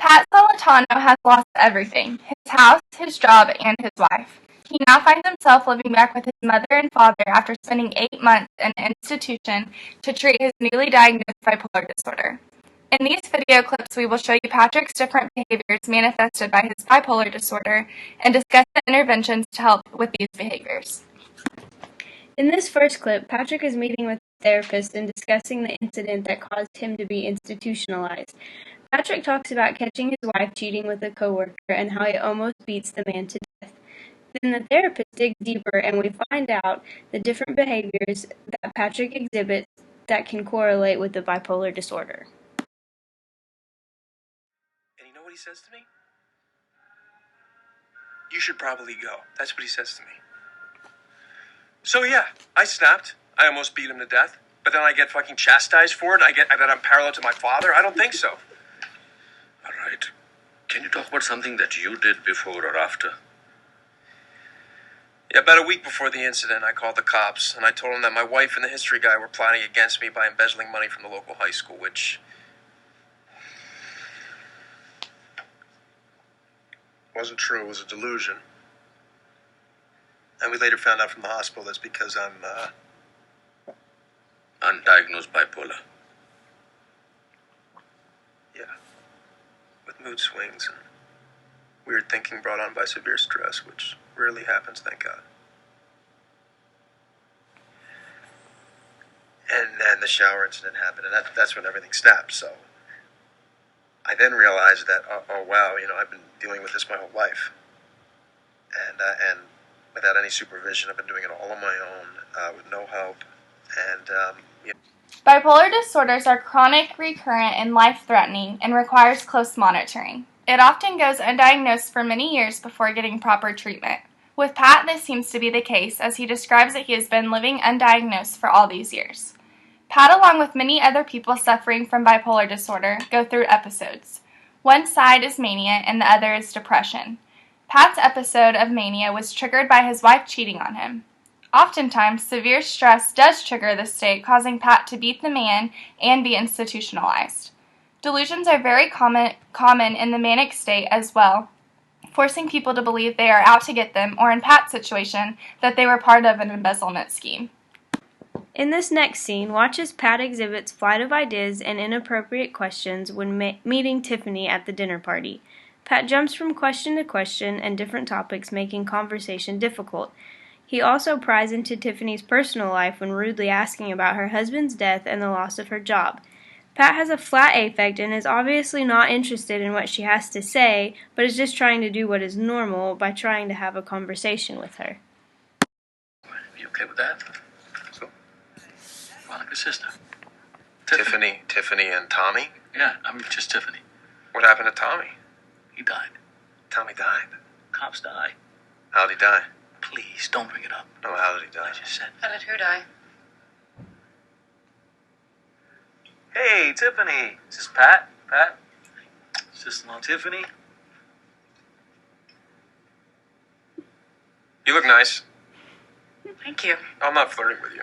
Pat Solitano has lost everything: his house, his job, and his wife. He now finds himself living back with his mother and father after spending 8 months in an institution to treat his newly diagnosed bipolar disorder. In these video clips, we will show you Patrick's different behaviors manifested by his bipolar disorder and discuss the interventions to help with these behaviors. In this first clip, Patrick is meeting with his therapist and discussing the incident that caused him to be institutionalized. Patrick talks about catching his wife cheating with a coworker and how he almost beats the man to death. Then the therapist digs deeper and we find out the different behaviors that Patrick exhibits that can correlate with the bipolar disorder. And you know what he says to me? You should probably go. That's what he says to me. So yeah, I snapped. I almost beat him to death. But then I get fucking chastised for it. I bet I'm parallel to my father. I don't think so. All right. Can you talk about something that you did before or after? Yeah, about a week before the incident, I called the cops, and I told them that my wife and the history guy were plotting against me by embezzling money from the local high school, which wasn't true. It was a delusion. And we later found out from the hospital that's because I'm, Undiagnosed bipolar. yeah, with mood swings and weird thinking brought on by severe stress, which rarely happens, thank God. And then the shower incident happened, and that's when everything snapped, so I then realized that, oh wow, I've been dealing with this my whole life. And without any supervision, I've been doing it all on my own, with no help, and, Bipolar disorders are chronic, recurrent, and life-threatening and requires close monitoring. It often goes undiagnosed for many years before getting proper treatment. With Pat, this seems to be the case, as he describes that he has been living undiagnosed for all these years. Pat, along with many other people suffering from bipolar disorder, go through episodes. One side is mania and the other is depression. Pat's episode of mania was triggered by his wife cheating on him. Oftentimes, severe stress does trigger this state, causing Pat to beat the man and be institutionalized. Delusions are very common in the manic state as well, forcing people to believe they are out to get them, or in Pat's situation, that they were part of an embezzlement scheme. In this next scene, watch as Pat exhibits flight of ideas and inappropriate questions when meeting Tiffany at the dinner party. Pat jumps from question to question and different topics, making conversation difficult. He also pries into Tiffany's personal life when rudely asking about her husband's death and the loss of her job. Pat has a flat affect and is obviously not interested in what she has to say, but is just trying to do what is normal by trying to have a conversation with her. Are you okay with that? So, Well, like a sister. Tiffany and Tommy? Yeah, I'm just Tiffany. What happened to Tommy? He died. Tommy died. Cops die. How'd he die? Please, don't bring it up. No, how did he die? I just said. How did who die? Hey, Tiffany. Is this Pat? Pat? Sister-in-law Tiffany? You look nice. Thank you. I'm not flirting with you.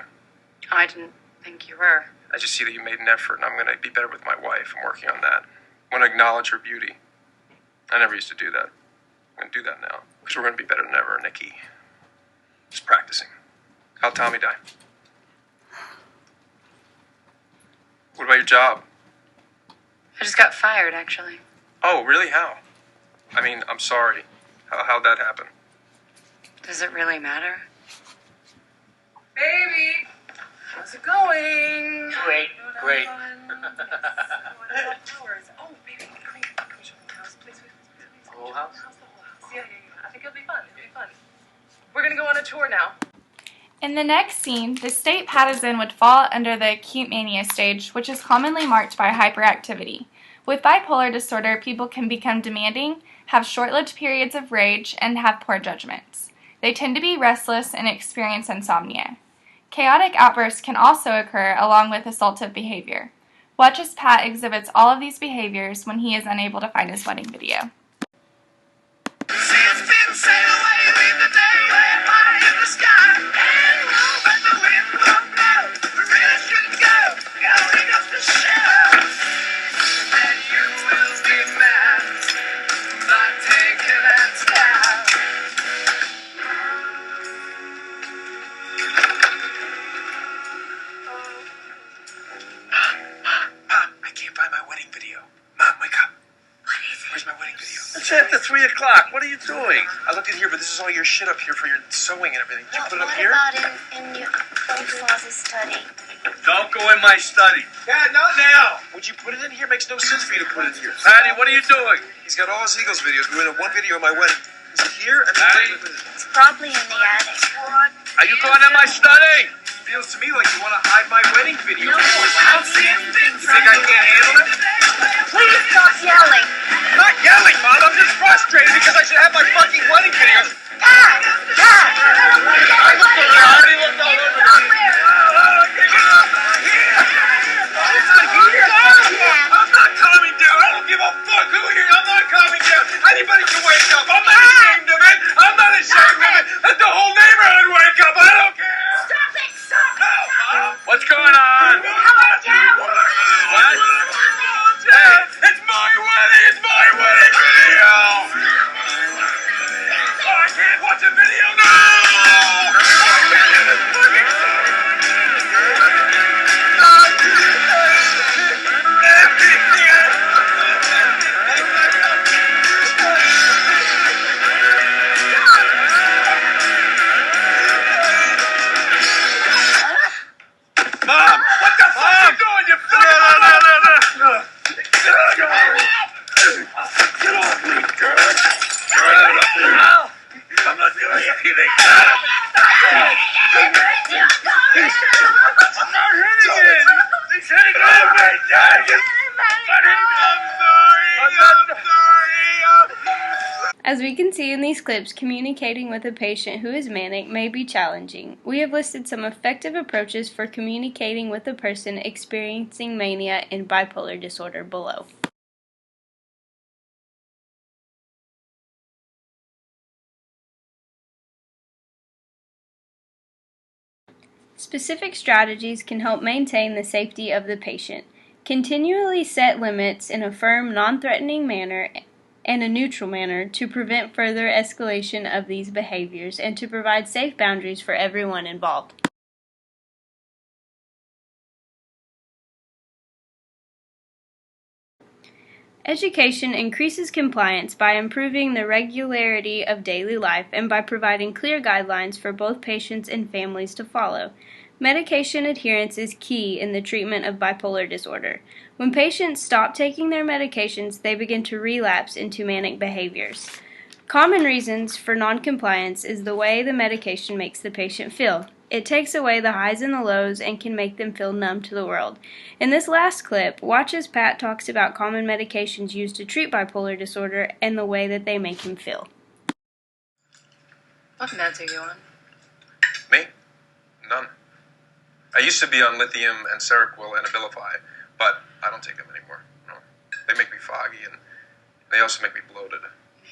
Oh, I didn't think you were. I just see that you made an effort, and I'm going to be better with my wife. I'm working on that. I want to acknowledge her beauty. I never used to do that. I'm going to do that now, because we're going to be better than ever, Nikki. Just practicing. How'd Tommy die? What about your job? I just got fired, actually. Oh, really? How? I mean, I'm sorry. How'd that happen? Does it really matter? Baby, how's it going? Great, great. Oh, baby, come and show me the house, please. The whole house? The whole house. Yeah. I think it'll be fun. We're gonna go on a tour now. In the next scene, the state Pat is in would fall under the acute mania stage, which is commonly marked by hyperactivity. With bipolar disorder, people can become demanding, have short-lived periods of rage, and have poor judgments. They tend to be restless and experience insomnia. Chaotic outbursts can also occur along with assaultive behavior. Watch as Pat exhibits all of these behaviors when he is unable to find his wedding video. like the 3 o'clock. What are you doing? I looked in here, but this is all your shit up here for your sewing and everything. Did you put it up here? What about in your father's study? Don't go in my study. Dad, not now. Would you put it in here? Makes no sense for you to put it in here. Patty, what are you doing? He's got all his Eagles videos. We went in one video of my wedding. Is it here? Patty? It's probably in the attic. Are you going in my study? Feels to me like you want to hide my wedding video. No, I don't see anything. You think I can't handle it? Please stop yelling. I'm not yelling, Mom. I'm just frustrated because I should have my fucking wedding videos. Dad! I looked at I already looked all over. I'm not calming down. I don't give a fuck who here. I'm not calming down. Anybody can wake up. I'm not ashamed of it. I'm not ashamed of it. Let the whole neighborhood wake up. I don't care. Stop it! Stop it! No, Mom. What's going on? Come on down! What? Hey, it's my wedding. It's my wedding video. Oh, I can't watch a video now. Mom, what the fuck are you doing? You fucking no. Get off me, girl. I'm not doing anything. I'm not hitting it. He's hitting it. I'm sorry. As we can see in these clips, communicating with a patient who is manic may be challenging. We have listed some effective approaches for communicating with a person experiencing mania in bipolar disorder below. Specific strategies can help maintain the safety of the patient. Continually set limits in a firm, non-threatening manner and a neutral manner to prevent further escalation of these behaviors and to provide safe boundaries for everyone involved. Education increases compliance by improving the regularity of daily life and by providing clear guidelines for both patients and families to follow. Medication adherence is key in the treatment of bipolar disorder. When patients stop taking their medications, they begin to relapse into manic behaviors. Common reasons for noncompliance is the way the medication makes the patient feel. It takes away the highs and the lows and can make them feel numb to the world. In this last clip, watch as Pat talks about common medications used to treat bipolar disorder and the way that they make him feel. What meds are you on? Me? None. I used to be on lithium and Seroquel and Abilify, but I don't take them anymore. No. They make me foggy and they also make me bloated.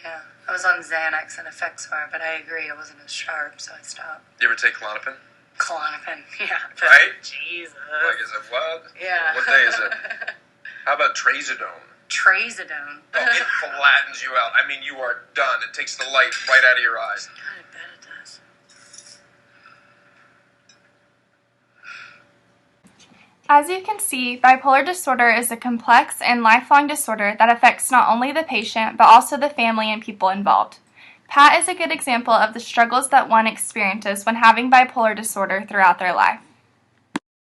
Yeah, I was on Xanax and Effexor, but I agree, I wasn't as sharp, so I stopped. You ever take Klonopin? Klonopin, yeah. Right? Jesus. Like, is it what? Yeah. What day is it? How about Trazodone? Trazodone. Oh, it flattens you out. I mean, you are done. It takes the light right out of your eyes. God, I bet it does. As you can see, bipolar disorder is a complex and lifelong disorder that affects not only the patient, but also the family and people involved. Pat is a good example of the struggles that one experiences when having bipolar disorder throughout their life.